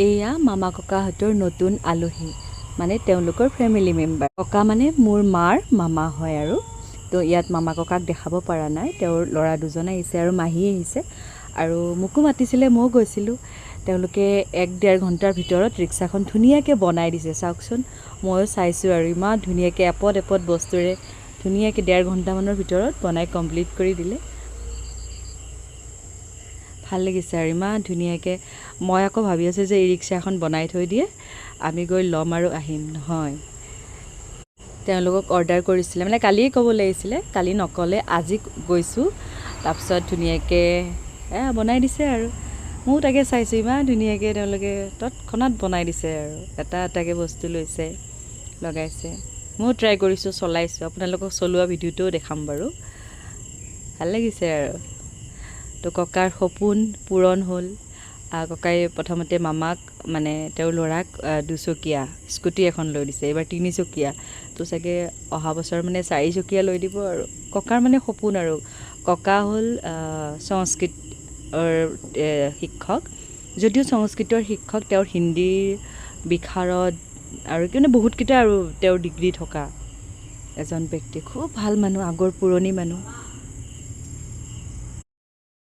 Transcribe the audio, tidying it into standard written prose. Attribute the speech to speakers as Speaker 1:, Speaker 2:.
Speaker 1: এয়া মামা ককাহঁতৰ নতুন আলহী, মানে তেওঁলোকৰ ফেমিলি মেম্বাৰ। ককা মানে মোৰ মাৰ মামা হয় আৰু তো ইয়াত মামা ককাক দেখাব পৰা নাই, তেওঁৰ ল'ৰা দুজন আহিছে আৰু মাহী আহিছে আৰু মোকো মাতিছিলে, ময়ো গৈছিলোঁ। তেওঁলোকে 1-1.5 ঘণ্টাৰ ভিতৰত ৰিক্সাখন ধুনীয়াকৈ বনাই দিছে, চাওকচোন। ময়ো চাইছোঁ আৰু ইমান ধুনীয়াকৈ এপদ এপদ বস্তুৰে ধুনীয়াকৈ 1.5 ঘণ্টামানৰ ভিতৰত বনাই কমপ্লিট কৰি দিলে। ভাল লাগিছে আৰু ইমান ধুনীয়াকৈ। মই আকৌ ভাবি আছোঁ যে এই ৰিক্সা এখন বনাই থৈ দিয়ে, আমি গৈ ল'ম আৰু আহিম। নহয়, তেওঁলোকক অৰ্ডাৰ কৰিছিলে, মানে কালিয়ে ক'ব লাগিছিলে, কালি নক'লে, আজি গৈছোঁ। তাৰপিছত ধুনীয়াকৈ বনাই দিছে আৰু ময়ো তাকে চাইছোঁ, ইমান ধুনীয়াকৈ তেওঁলোকে তৎক্ষণাত বনাই দিছে আৰু এটা এটাকৈ বস্তু লৈছে, লগাইছে। ময়ো ট্ৰাই কৰিছোঁ, চলাইছোঁ, আপোনালোকক চলোৱা ভিডিঅ'টোও দেখাম বাৰু। ভাল লাগিছে আৰু। তো ককাৰ সপোন পূৰণ হ'ল। ককাই প্ৰথমতে মামাক, মানে তেওঁৰ ল'ৰাক 2চকীয়া স্কুটি এখন লৈ দিছে, এইবাৰ 3চকীয়া। তো চাগে অহা বছৰ মানে 4চকীয়া লৈ দিব আৰু। ককাৰ মানে সপোন আৰু। ককা হ'ল সংস্কৃতৰ শিক্ষক, যদিও সংস্কৃতৰ শিক্ষক, তেওঁৰ হিন্দীৰ বিশাৰদ আৰু মানে বহুতকেইটা আৰু তেওঁৰ ডিগ্ৰী থকা এজন ব্যক্তি। খুব ভাল মানুহ, আগৰ পুৰণি মানুহ।